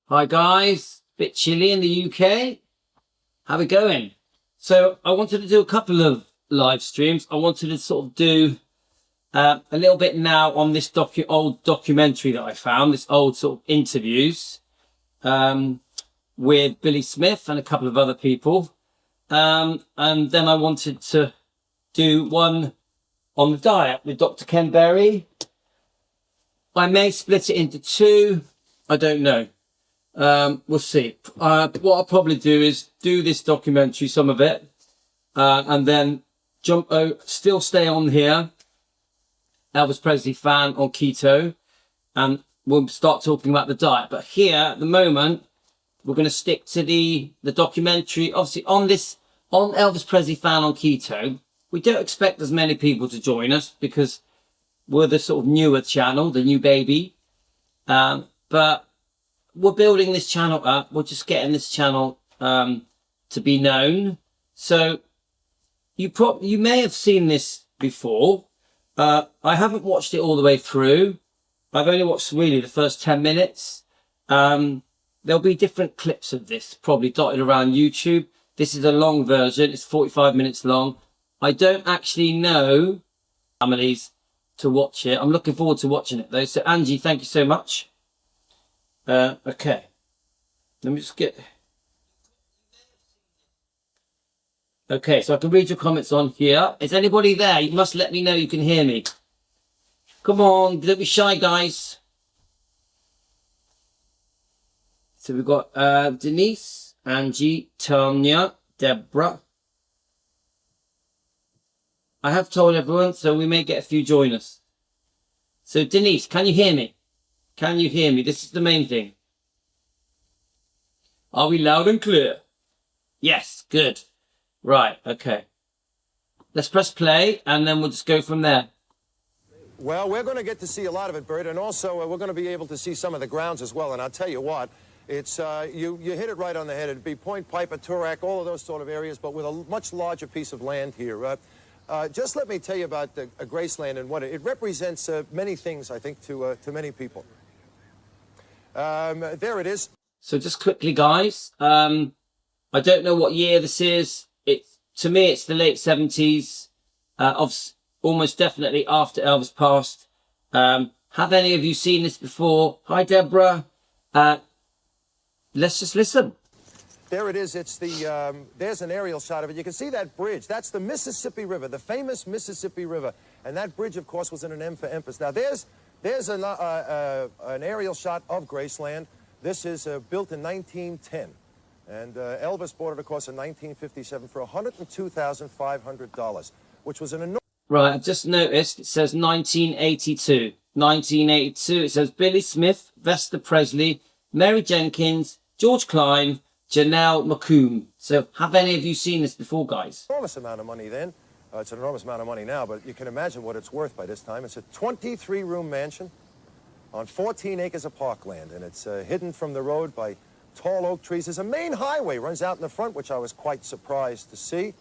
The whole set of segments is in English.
Hi guys, bit chilly in the UK. How we going? So I wanted to do a couple of live streams. I wanted to sort of do a little bit now on this old documentary that I found, this old sort of interviews with Billy Smith and a couple of other people. And then I wanted to do one on the diet with Dr. Ken Berry. I may split it into two. I don't know. We'll see. What I'll probably do is do this documentary, some of it, and then still stay on here, Elvis Presley fan on keto, and we'll start talking about the diet. But here, at the moment, we're going to stick to the documentary. Obviously, on Elvis Presley fan on keto, we don't expect as many people to join us because we're the sort of newer channel, the new baby. But we're building this channel up. We're just getting this channel to be known. So you may have seen this before. I haven't watched it all the way through. I've only watched really the first 10 minutes. There'll be different clips of this probably dotted around YouTube. This is a long version. It's 45 minutes long. I don't actually know families to watch it. I'm looking forward to watching it though. So Angie, thank you so much. Okay. Let me just get... Okay, so I can read your comments on here. Is anybody there? You must let me know you can hear me. Come on, don't be shy, guys. So we've got Denise, Angie, Tanya, Deborah. I have told everyone, so we may get a few join us. So Denise, can you hear me? Can you hear me? This is the main thing. Are we loud and clear? Yes, good. Right, okay. Let's press play and then we'll just go from there. Well, we're going to get to see a lot of it, Bert, and also we're going to be able to see some of the grounds as well. And I'll tell you what, it's you hit it right on the head. It'd be Point Piper, Turak, all of those sort of areas, but with a much larger piece of land here. Just let me tell you about Graceland and what it represents. Many things, I think, to many people. There it is. So just quickly, guys, I don't know what year this is. To me, it's the late 70s, almost definitely after Elvis passed. Have any of you seen this before? Hi, Deborah. Let's just listen. There it is. It's there's an aerial shot of it. You can see that bridge. That's the Mississippi River, the famous Mississippi River. And that bridge, of course, was in an M for Empress. Now, there's an aerial shot of Graceland. This is built in 1910. And Elvis bought it, of course, in 1957 for $102,500, which was an enormous... Right, I've just noticed it says 1982. 1982, it says Billy Smith, Vesta Presley, Mary Jenkins, George Klein, Janelle McComb. So have any of you seen this before, guys? Enormous amount of money then. It's an enormous amount of money now, but you can imagine what it's worth by this time. It's a 23-room mansion on 14 acres of parkland, and it's hidden from the road by tall oak trees. There's a main highway runs out in the front, which I was quite surprised to see.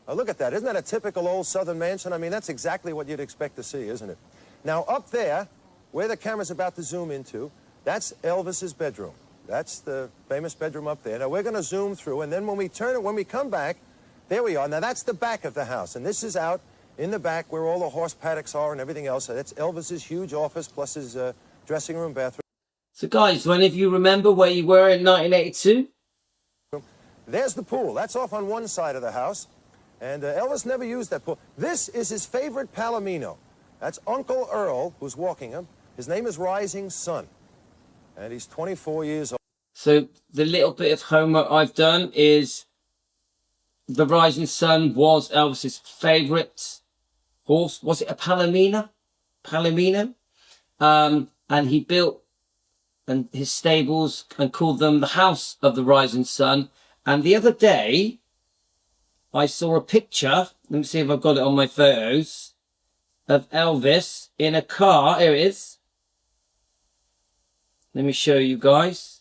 Look at that. Isn't that a typical old southern mansion? I mean, that's exactly what you'd expect to see, isn't it? Now, up there, where the camera's about to zoom into, that's Elvis's bedroom. That's the famous bedroom up there. Now, we're going to zoom through, and then when we come back, there we are. Now, that's the back of the house, and this is out in the back where all the horse paddocks are and everything else. So that's Elvis's huge office plus his dressing room, bathroom. So, guys, do any of you remember where you were in 1982? There's the pool. That's off on one side of the house, and Elvis never used that pool. This is his favorite palomino. That's Uncle Earl, who's walking him. His name is Rising Sun, and he's 24 years old. So the little bit of homework I've done is the Rising Sun was Elvis's favourite horse. Was it a Palomino? Palomino? And he built his stables and called them the House of the Rising Sun. And the other day, I saw a picture, let me see if I've got it on my photos, of Elvis in a car. Here it is. Let me show you guys.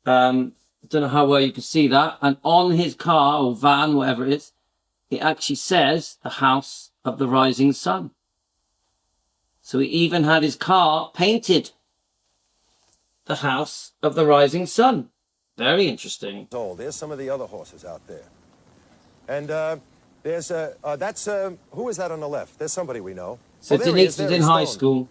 I don't know how well you can see that. And on his car or van, whatever it is, it actually says the House of the Rising Sun. So he even had his car painted. the House of the Rising Sun. Very interesting. There's some of the other horses out there. And there's who is that on the left? There's somebody we know. So there he Denise is, there was in he's high stoned. school.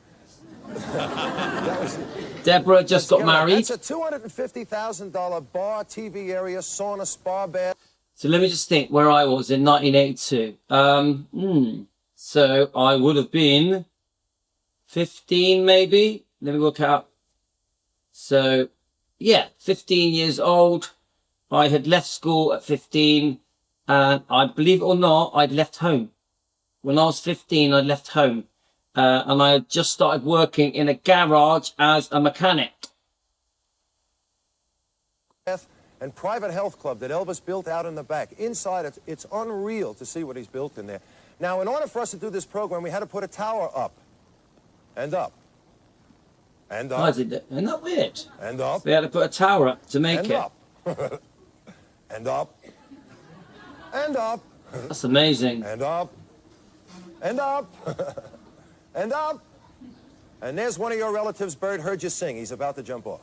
That was, Deborah just got married. That's a $250,000 bar, TV area, sauna, spa bath. So let me just think where I was in 1982. So I would have been 15 maybe. Let me work out. So yeah, 15 years old. I had left school at 15, and I believe it or not, I'd left home. When I was 15, I'd left home. And I had just started working in a garage as a mechanic. And private health club that Elvis built out in the back. Inside, it's unreal to see what he's built in there. Now, in order for us to do this program, we had to put a tower up. And up. And up. Isn't that weird? And up. We had to put a tower up to make And it. up. And up. And up. That's amazing. And up. And up. And up. And there's one of your relatives, Bert, heard you sing. He's about to jump off.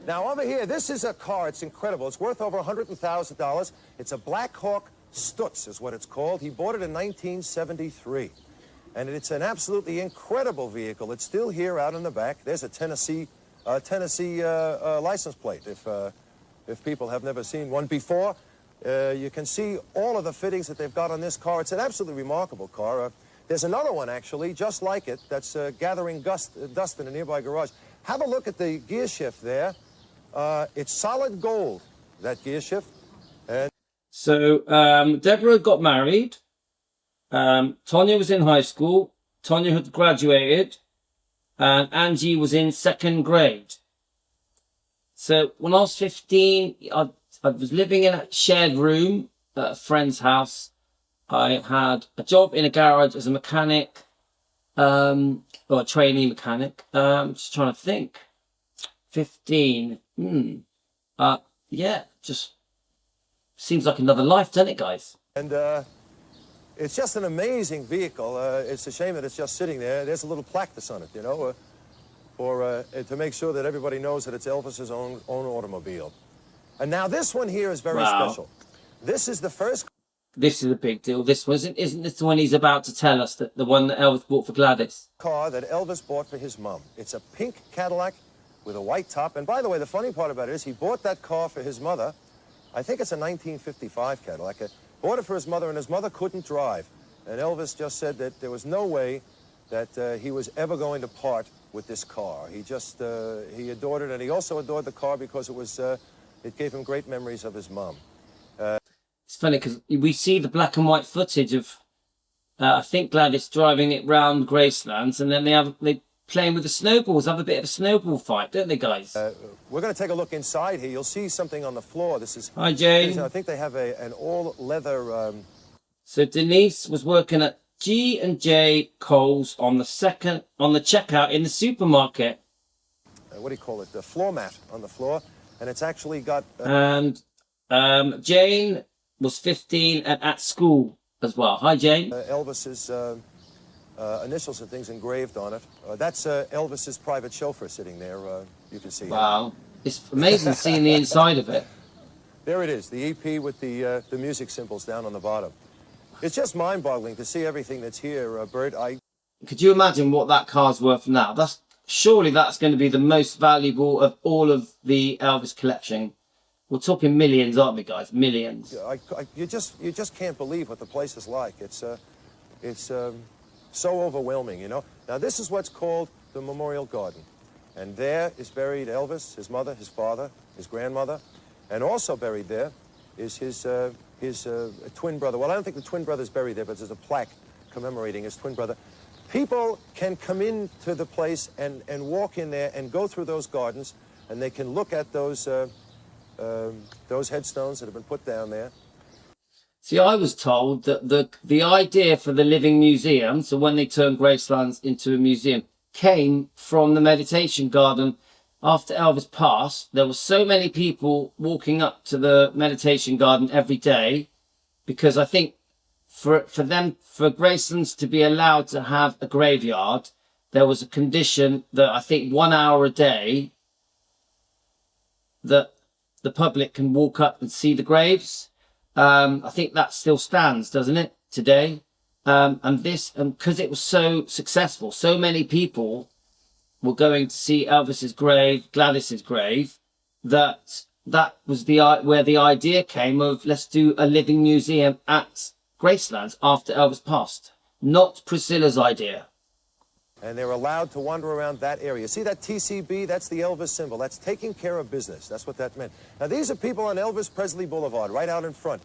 Now, over here, this is a car. It's incredible. It's worth over $100,000. It's a Black Hawk Stutz is what it's called. He bought it in 1973. And it's an absolutely incredible vehicle. It's still here out in the back. There's a Tennessee license plate. If people have never seen one before, you can see all of the fittings that they've got on this car. It's an absolutely remarkable car. There's another one, actually, just like it, that's gathering dust in a nearby garage. Have a look at the gear shift there. It's solid gold, that gear shift. And So Deborah got married. Tonya was in high school. Tonya had graduated. And Angie was in second grade. So when I was 15, I was living in a shared room at a friend's house. I had a job in a garage as a mechanic, or a trainee mechanic. Just trying to think. 15. Yeah, just seems like another life, doesn't it, guys? And it's just an amazing vehicle. It's a shame that it's just sitting there. There's a little plaque that's on it, you know, to make sure that everybody knows that it's Elvis's own automobile. And now this one here is very special. This is the first. This is a big deal. This isn't this the one he's about to tell us, that the one that Elvis bought for Gladys? Car that Elvis bought for his mom. It's a pink Cadillac with a white top. And by the way, the funny part about it is he bought that car for his mother. I think it's a 1955 Cadillac. Bought it for his mother, and his mother couldn't drive. And Elvis just said that there was no way that he was ever going to part with this car. He just, he adored it, and he also adored the car because it gave him great memories of his mom. It's funny because we see the black and white footage of, I think Gladys driving it round Graceland, and then they playing with the snowballs, have a bit of a snowball fight, don't they, guys? We're going to take a look inside here. You'll see something on the floor. This is. Hi, Jane. I think they have an all-leather. So Denise was working at G&J Coles on the checkout in the supermarket. What do you call it? The floor mat on the floor, and it's actually got. And Jane was 15 and at school as well. Hi, Jane. Elvis's initials and things engraved on it. That's Elvis's private chauffeur sitting there. You can see. Wow, it's amazing seeing the inside of it. There it is, the EP with the music symbols down on the bottom. It's just mind-boggling to see everything that's here, Bert. Could you imagine what that car's worth now? Surely that's going to be the most valuable of all of the Elvis collection. We're talking millions, aren't we, guys? Millions. You just can't believe what the place is like. It's so overwhelming, you know. Now, this is what's called the Memorial Garden. And there is buried Elvis, his mother, his father, his grandmother. And also buried there is his twin brother. Well, I don't think the twin brother's buried there, but there's a plaque commemorating his twin brother. People can come into the place and walk in there and go through those gardens, and they can look at those headstones that have been put down there. See, I was told that the idea for the Living Museum, so when they turned Graceland into a museum, came from the meditation garden. After Elvis passed, there were so many people walking up to the meditation garden every day, because I think for Gracelands to be allowed to have a graveyard, there was a condition that I think 1 hour a day that the public can walk up and see the graves. I think that still stands, doesn't it, today? And because it was so successful, so many people were going to see Elvis's grave, Gladys's grave, that was where the idea came of, let's do a living museum at Graceland after Elvis passed. Not Priscilla's idea. And they're allowed to wander around that area. See that TCB? That's the Elvis symbol. That's taking care of business. That's what that meant. Now, these are people on Elvis Presley Boulevard, right out in front.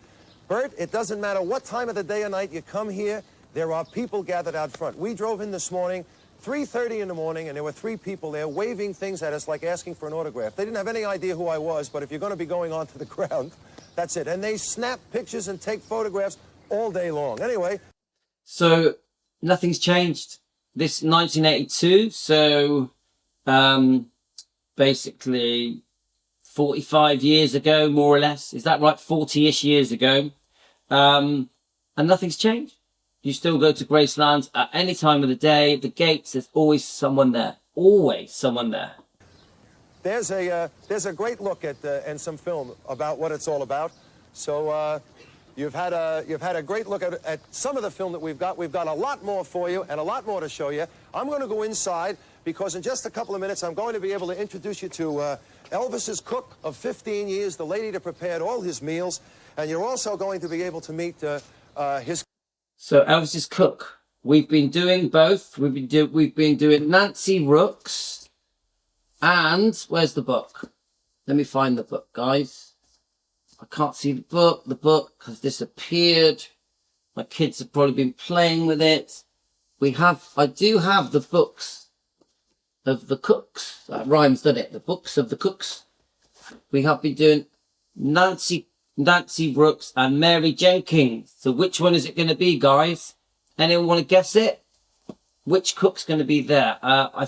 Bert, it doesn't matter what time of the day or night you come here, there are people gathered out front. We drove in this morning, 3:30 in the morning, and there were 3 people there waving things at us like asking for an autograph. They didn't have any idea who I was, but if you're going to be going onto the ground, that's it. And they snap pictures and take photographs all day long. Anyway. So nothing's changed. This 1982, so basically 45 years ago, more or less. Is that right? 40-ish years ago. And nothing's changed. You still go to Graceland at any time of the day. The gates, there's always someone there. Always someone there. There's a great look at and some film about what it's all about. So you've had a great look at some of the film that we've got. We've got a lot more for you and a lot more to show you. I'm going to go inside because in just a couple of minutes I'm going to be able to introduce you to Elvis's cook of 15 years, the lady that prepared all his meals, and you're also going to be able to meet his. So Elvis's cook. We've been doing both. We've been doing Nancy Rooks, and where's the book? Let me find the book, guys. I can't see the book. The book has disappeared. My kids have probably been playing with it. I do have the books of the cooks. That rhymes, doesn't it? The books of the cooks. We have been doing Nancy Brooks and Mary Jenkins. So which one is it going to be, guys? Anyone want to guess it? Which cook's going to be there? I'm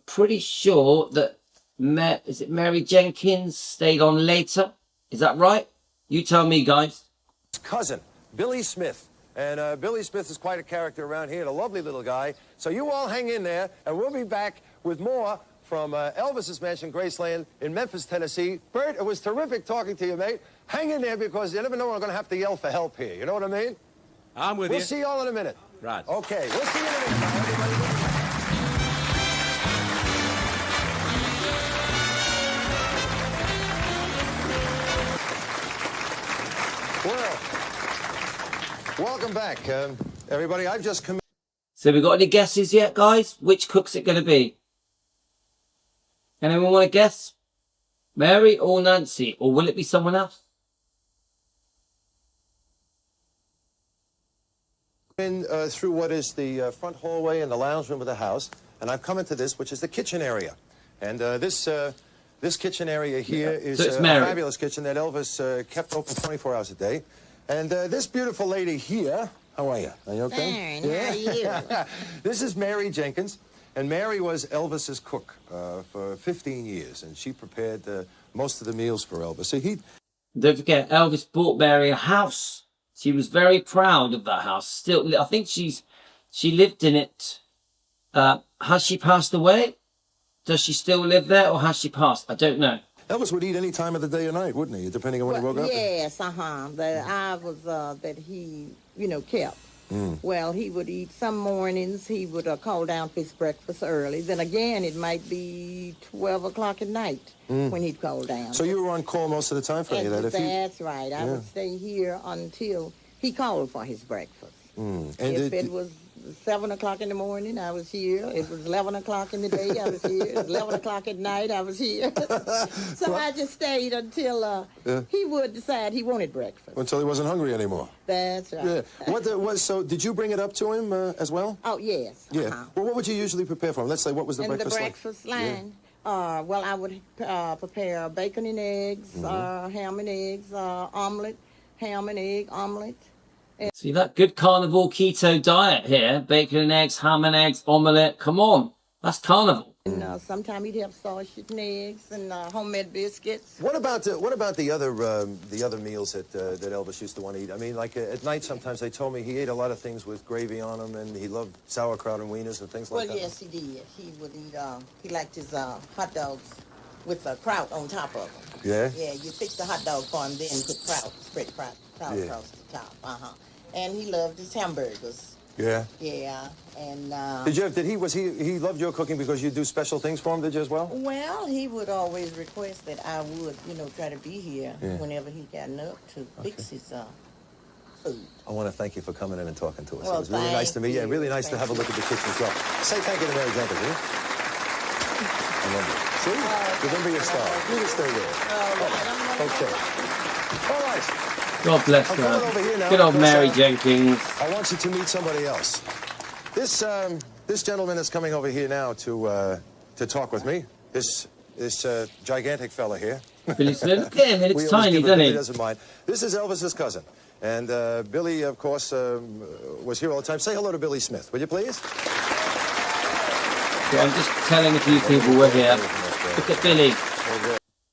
pretty sure that is it Mary Jenkins stayed on later? Is that right? You tell me, guys. Cousin, Billy Smith. And Billy Smith is quite a character around here, a lovely little guy. So you all hang in there, and we'll be back with more from Elvis's mansion, Graceland, in Memphis, Tennessee. Bert, it was terrific talking to you, mate. Hang in there because you never know when I'm going to have to yell for help here. You know what I mean? I'm with you. We'll see you all in a minute. Right. Okay, we'll see you in a minute now, everybody. Well, welcome back, everybody. I've just come. So we got any guesses yet, guys? Which cook's it going to be? Anyone want to guess? Mary or Nancy? Or will it be someone else? In through what is the front hallway and the lounge room of the house, and I've come into this, which is the kitchen area. And this kitchen area here is so a fabulous kitchen that Elvis kept open 24 hours a day. And this beautiful lady here, how are you? Are you okay? Fine, how are you? This is Mary Jenkins, and Mary was Elvis's cook for 15 years, and she prepared most of the meals for Elvis. So Don't forget, Elvis bought Mary a house. She was very proud of that house. Still, I think she lived in it. Has she passed away? Does she still live there, or has she passed? I don't know. Elvis would eat any time of the day or night, wouldn't he? Depending on when he woke up. Yes, The hours that he, kept. Well, he would eat some mornings. He would call down for his breakfast early. Then again, it might be 12 o'clock at night when he'd call down. So you were on call most of the time for any of that? That's right. I would stay here until he called for his breakfast. And if it was 7 o'clock in the morning, I was here. It was 11 o'clock in the day, I was here. It was 11 o'clock at night, I was here. So I just stayed until he would decide he wanted breakfast. Until he wasn't hungry anymore. That's right. Yeah. So did you bring it up to him as well? Oh, yes. Yeah. Well, what would you usually prepare for him? Let's say, what was the breakfast like? In the breakfast line? Yeah. Well, I would prepare bacon and eggs, ham and eggs, omelet, ham and egg omelet. See that good carnivore keto diet here? Bacon and eggs, ham and eggs, omelette. Come on. That's carnival. And sometimes he'd have sausage and eggs and homemade biscuits. What about the other meals that Elvis used to want to eat? I mean, like at night, sometimes they told me he ate a lot of things with gravy on them, and he loved sauerkraut and wieners and things like that. Well, yes, he did. He would eat. He liked his hot dogs with kraut on top of them. Yeah. Yeah, you fix the hot dog for him, then put spread kraut Yeah. across the top. And he loved his hamburgers. Yeah. Yeah, and he loved your cooking because you do special things for him, did you, as well? well, he would always request that I would, try to be here whenever he gotten up to fix his food. I want to thank you for coming in and talking to us. Well, It was really nice to meet you, and really nice to have a look at the kitchen as well. Say thank you to Mary Jenkins, will you? Remember. See? Remember your style. You just stay there. Okay. All right. God bless I'm coming over here her. now Good old because, Mary Jenkins. I want you to meet somebody else. This gentleman is coming over here now to talk with me. This gigantic fella here. Billy Smith. Look at him. He looks We always tiny, give him, doesn't Billy he? doesn't mind. This is Elvis's cousin. And Billy, of course, was here all the time. Say hello to Billy Smith, will you please? So I'm just telling a few people we're here. Look at Billy.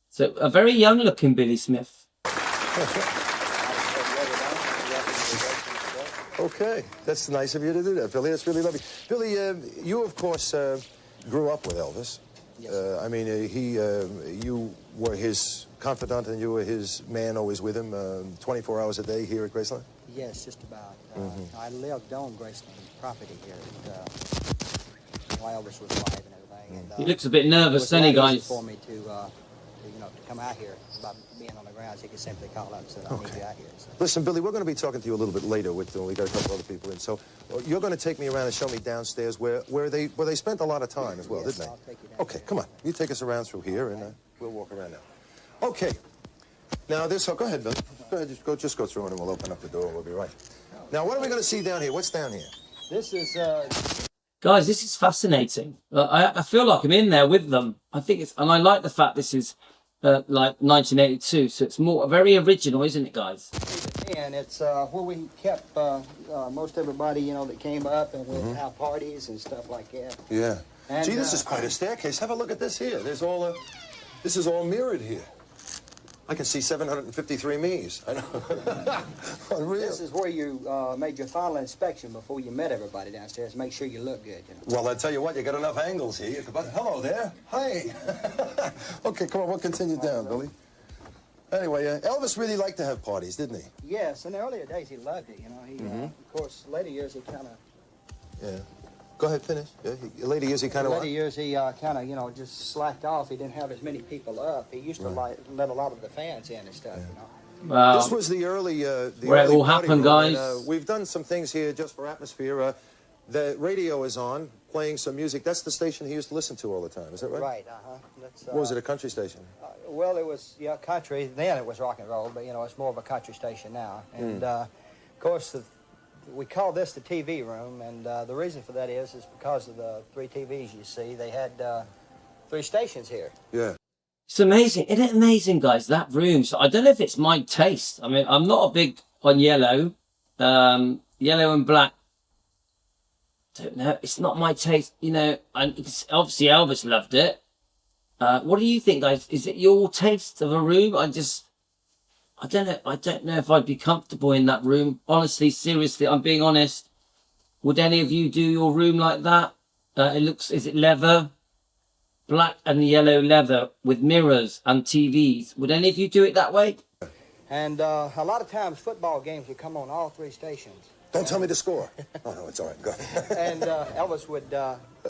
So a very young-looking Billy Smith. Okay, that's nice of you to do that, Billy. That's really lovely. Billy, you, of course, grew up with Elvis. Yes. I mean, you were his confidant and you were his man, always with him, 24 hours a day here at Graceland? Yes, just about. I lived on Graceland property here while Elvis was alive and everything. And, He looks a bit nervous, doesn't he, it was a lot easy guys? for me to come out here about being on the grounds. He could simply call up and say, I need you out here. So. Listen, Billy, we're going to be talking to you a little bit later. We got a couple other people in. So you're going to take me around and show me downstairs where they spent a lot of time as well, Yes, didn't they? I'll take you down Okay, come on. You take us around through here, and we'll walk around now. Okay. Now, go ahead, Billy. Go ahead, just go through, and we'll open up the door. We'll be right. Now, what are we going to see down here? What's down here? This is... Guys, this is fascinating. I feel like I'm in there with them. I think and I like the fact this is like 1982, so it's very original, isn't it, guys? And it's where we kept most everybody, that came up and we'd have parties and stuff like that. Yeah. And, Gee, this is quite a staircase. Have a look at this here. This is all mirrored here. I can see 753 me's. I know. Unreal. This is where you made your final inspection before you met everybody downstairs. Make sure you look good. Well, I tell you what, you got enough angles here. Hello there. Hi. Okay, come on, we'll continue down, Billy. Anyway, Elvis really liked to have parties, didn't he? Yes, in the earlier days he loved it. He, of course, later years he kind of. Yeah. Go ahead, finish. Yeah. Later years he kind of. Later years he kind of, just slacked off. He didn't have as many people up. He used to let a lot of the fans in and stuff. Wow. This was the early. Where it all party happened, room, guys. and, we've done some things here just for atmosphere. The radio is on, playing some music. That's the station he used to listen to all the time. Is that right? Right. That's, What was it? A country station? Well, it was country. Then it was rock and roll, but it's more of a country station now. And of course, we call this the TV room, and the reason for that is because of the 3 TVs you see. They had 3 stations here. Yeah. It's amazing. Isn't it amazing, guys? That room. So I don't know if it's my taste. I mean, I'm not a big on yellow. Yellow and black. Don't know. It's not my taste, and obviously Elvis loved it. What do you think, guys? Is it your taste of a room? I don't know. I don't know if I'd be comfortable in that room. Honestly, seriously, I'm being honest. Would any of you do your room like that? Is it leather? Black and yellow leather with mirrors and TVs. Would any of you do it that way? And a lot of times football games would come on all 3 stations. Don't tell me the score. Oh, no, it's all right. Go ahead. And Elvis would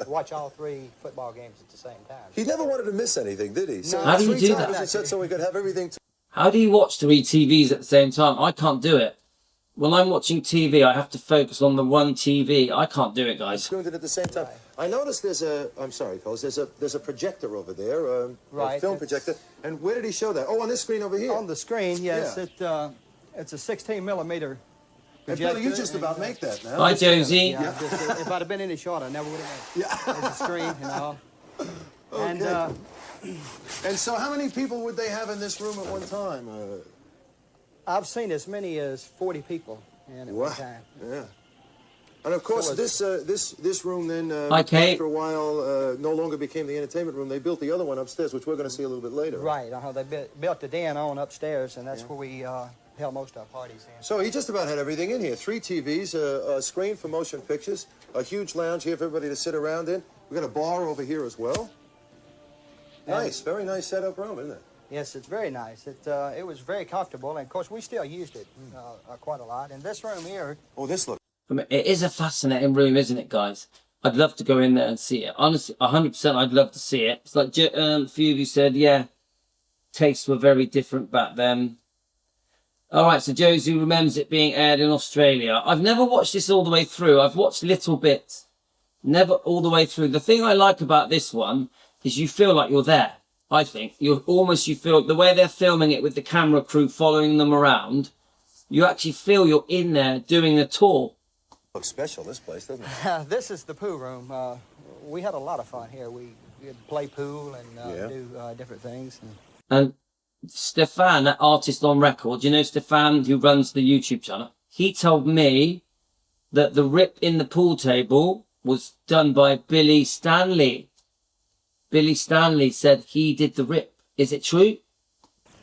watch all 3 football games at the same time. He never wanted to miss anything, did he? So How do you 3 do times that? He said so we could have everything. How do you watch 3 TVs at the same time? I can't do it. When I'm watching TV, I have to focus on the one TV. I can't do it, guys. Doing it at the same time. I noticed I'm sorry, fellas, there's a projector over there, a film projector. And where did he show that? Oh, on this screen over here. On the screen, yes. Yeah. It's a 16-millimeter And projector. Billy, you just about make that now. Bye, Josie. Yeah, if I'd have been any shorter, I never would have made it. Yeah. There's a screen and all. Okay. And so how many people would they have in this room at one time? I've seen as many as 40 people in at one time. Yeah. And of course, So this room then, Okay. after a while, no longer became the entertainment room. They built the other one upstairs, which we're going to see a little bit later. Right. They built the den on upstairs, and that's where we held most of our parties in. So he just about had everything in here. 3 TVs, a screen for motion pictures, a huge lounge here for everybody to sit around in. We've got a bar over here as well. Nice, very nice setup room, isn't it? Yes, it's very nice. It was very comfortable, and of course we still used it quite a lot. And this room here. Oh, this looks. I mean, it is a fascinating room, isn't it, guys? I'd love to go in there and see it. Honestly, 100%, I'd love to see it. It's like a few of you said, yeah, tastes were very different back then. All right, so Josie remembers it being aired in Australia. I've never watched this all the way through. I've watched little bits, never all the way through. The thing I like about this one is you feel like you're there. I think you feel the way they're filming it with the camera crew following them around. You actually feel you're in there doing a tour. Looks special, this place, doesn't it? This is the pool room. We had a lot of fun here. We'd play pool and do different things. And Stefan, that artist on record, you know Stefan, who runs the YouTube channel, he told me that the rip in the pool table was done by Billy Stanley. Billy Stanley said he did the rip. Is it true?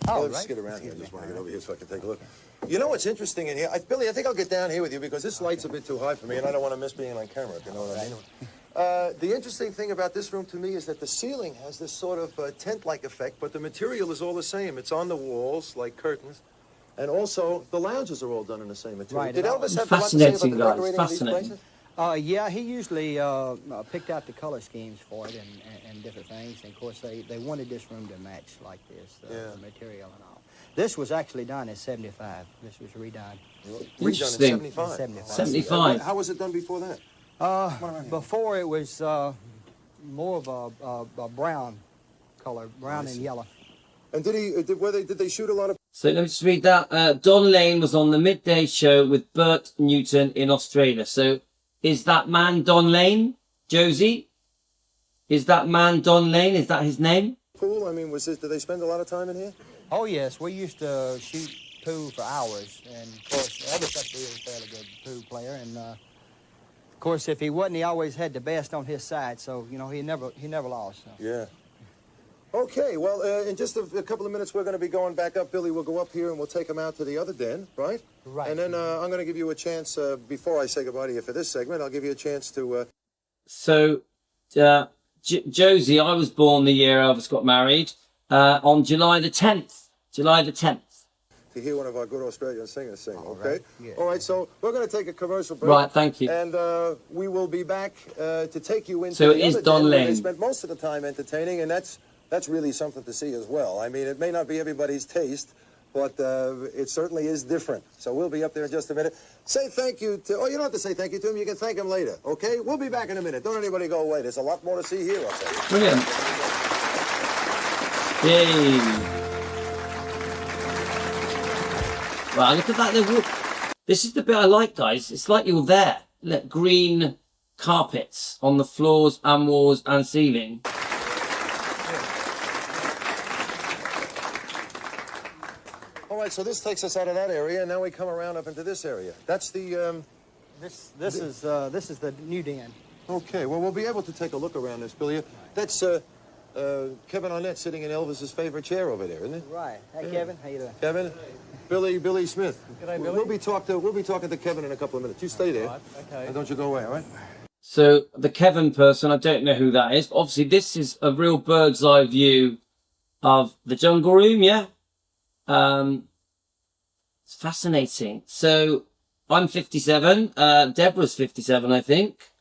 Oh, let's get around here. I just want to get over here so I can take a look. You know what's interesting in here? Billy, I think I'll get down here with you because this light's a bit too high for me, and I don't want to miss being on camera, if you know what I mean. The interesting thing about this room to me is that the ceiling has this sort of tent-like effect, but the material is all the same. It's on the walls, like curtains, and also the lounges are all done in the same material. Right. Did Elvis have a lot to say about the decorating of these places? Yeah, he usually picked out the color schemes for it and different things. And of course, they wanted this room to match like this, the material and all. This was actually done in '75. This was redone. Redone in 75? 75. How was it done before that? Before it was more of a brown color, brown and yellow. And did they shoot a lot of... So let me just read that. Don Lane was on the midday show with Bert Newton in Australia. So is that man Don Lane, Josie? Is that man Don Lane? Is that his name? Pool? I mean, did they spend a lot of time in here? Oh, yes. We used to shoot pool for hours. And, of course, Elvis up there was a fairly good pool player. And, of course, if he wasn't, he always had the best on his side. So, you know, he never lost. So. Yeah. Okay, well, in just a couple of minutes, we're going to be going back up. Billy, we'll go up here and we'll take him out to the other den, right? Right. And then I'm going to give you a chance, before I say goodbye to you for this segment, I'll give you a chance to... So, Josie, I was born the year Elvis got married, on July the 10th. July the 10th. To hear one of our good Australian singers sing, okay? Right. Yeah. All right, so we're going to take a commercial break. Right, thank you. And we will be back to take you into So the it is other Don den where Lane. They spent most of the time entertaining, and that's really something to see as well. I mean, it may not be everybody's taste, but it certainly is different. So we'll be up there in just a minute. Say thank you to... Oh, you don't have to say thank you to him. You can thank him later, okay? We'll be back in a minute. Don't anybody go away. There's a lot more to see here, I'll tell you. Brilliant. Yay. Wow, look at that. This is the bit I like, guys. It's like you're there. Look, green carpets on the floors and walls and ceiling. All right, so this takes us out of that area, and now we come around up into this area. That's the... This is the new den. Okay, well, we'll be able to take a look around this, Billy. That's Kevin Arnett sitting in Elvis's favorite chair over there, isn't it? Right. Hey, Kevin, how you doing? Kevin, Billy Smith. G'day, Billy. We'll be talking to Kevin in a couple of minutes. You stay there. Right, okay. And don't you go away, all right? So the Kevin person, I don't know who that is. But obviously, this is a real bird's eye view of the jungle room, yeah? It's fascinating. So I'm 57. Deborah's 57, I think.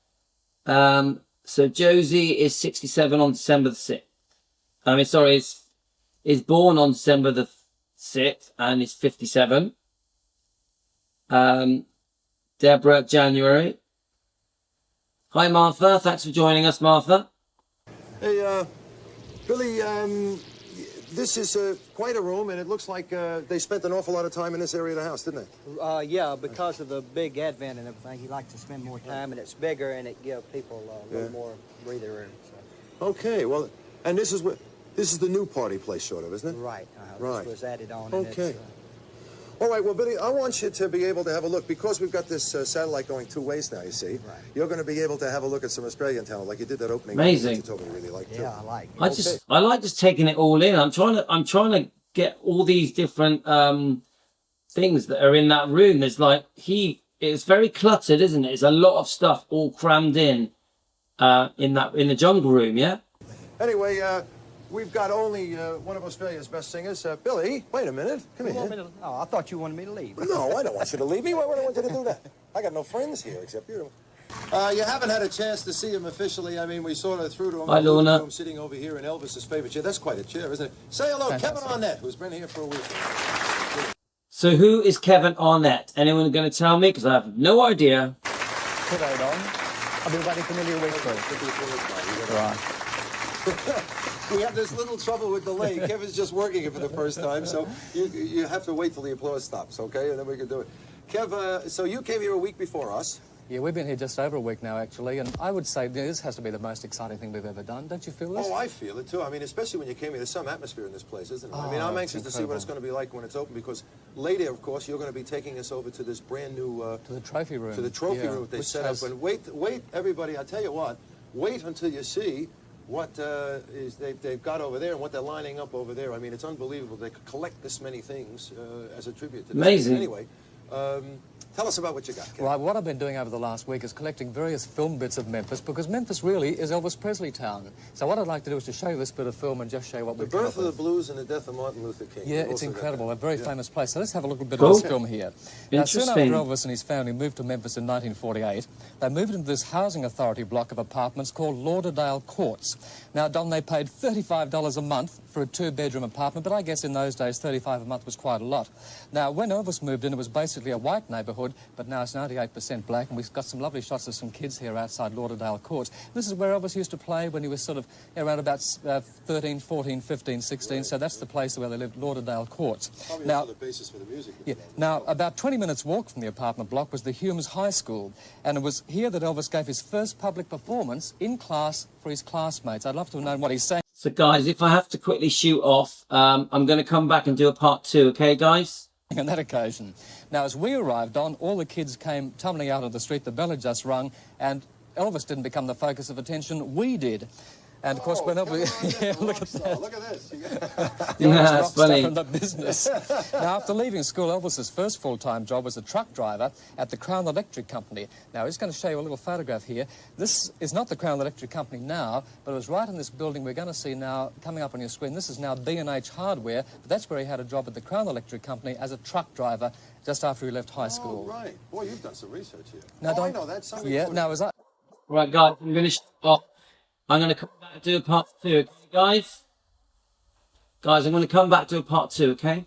So Josie is 67 on December the 6th. I mean, sorry, is born on December the 6th and is 57. Deborah, January. Hi, Martha. Thanks for joining us, Martha. Hey, Billy, this is quite a room, and it looks like they spent an awful lot of time in this area of the house, didn't they? Yeah, because of the big advent and everything, he likes to spend more time, and it's bigger, and it gives people a little more breather room. So. Okay, well, and this is the new party place, sort of, isn't it? Right. Right. This was added on. Okay. And All right, well, Billy, I want you to be able to have a look, because we've got this satellite going 2 ways now, you see. Right. You're going to be able to have a look at some Australian talent, like you did that opening. Amazing. You told me you really liked, too. Yeah, I like it. I like just taking it all in. I'm trying to get all these different things that are in that room. There's it's very cluttered, isn't it? It's a lot of stuff all crammed in the jungle room, yeah? Anyway, we've got only one of Australia's best singers. Billy, wait a minute. Come here. Oh, I thought you wanted me to leave. No, I don't want you to leave me. Why would I want you to do that? I got no friends here except you. You haven't had a chance to see him officially. I mean, we sort of threw to him. Hi, Lorna. Room, sitting over here in Elvis's favorite chair. That's quite a chair, isn't it? Say hello, Kevin Arnett, who's been here for a week. So who is Kevin Arnett? Anyone going to tell me? Because I have no idea. Put it on. I've been waiting for nearly a week for it. Right. We have this little trouble with delay. Kevin's just working it for the first time, so you have to wait till the applause stops, okay? And then we can do it. Kev, so you came here a week before us. Yeah, we've been here just over a week now, actually, and I would say this has to be the most exciting thing we've ever done. Don't you feel this? Oh, I feel it, too. I mean, especially when you came here, there's some atmosphere in this place, isn't there? I mean, I'm anxious to see what it's going to be like when it's open, because later, of course, you're going to be taking us over to this brand new... to the trophy room. To the trophy room that they set up. And wait, everybody, I tell you what, wait until you see what they've got over there and what they're lining up over there. I mean, it's unbelievable. They could collect this many things as a tribute to this. Amazing. Anyway, tell us about what you got, Ken. Right, what I've been doing over the last week is collecting various film bits of Memphis, because Memphis really is Elvis Presley town. So what I'd like to do is to show you this bit of film and just show you what we've The done. birth of the blues and the death of Martin Luther King. Yeah, it's incredible. A very famous place. So let's have a little bit Cool. of this film here. Now, soon after Interesting. Elvis and his family moved to Memphis in 1948, they moved into this housing authority block of apartments called Lauderdale Courts. Now, Don, they paid $35 a month for a 2-bedroom apartment, but I guess in those days, $35 a month was quite a lot. Now, when Elvis moved in, it was basically a white neighbourhood, but now it's 98% black, and we've got some lovely shots of some kids here outside Lauderdale Courts. This is where Elvis used to play when he was sort of around about 13, 14, 15, 16, so that's the place where they lived, Lauderdale Courts. Probably Now, the basis for the music. yeah. Now, about 20 minutes walk from the apartment block was the Humes High School, and it was here that Elvis gave his first public performance in class for his classmates. I'd love to have known what he's saying. So guys, if I have to quickly shoot off, I'm going to come back and do a part 2, okay guys? On that occasion. Now, as we arrived on, all the kids came tumbling out of the street. The bell had just rung, and Elvis didn't become the focus of attention. We did. And, of course, when Elvis... Yeah, look at that. Look at this. The oldest That's rock star funny. in the business. Now, after leaving school, Elvis's first full-time job was a truck driver at the Crown Electric Company. Now, I'm just going to show you a little photograph here. This is not the Crown Electric Company now, but it was right in this building we're going to see now coming up on your screen. This is now B&H Hardware, but that's where he had a job at the Crown Electric Company as a truck driver just after he left high school. Oh, right. Boy, you've done some research here. Now, I know that. Somebody yeah, put now, as I... Right guys, I'm going to shoot off. I'm going to come back and do a part 2, okay, guys? Guys, I'm going to come back to a part 2, okay?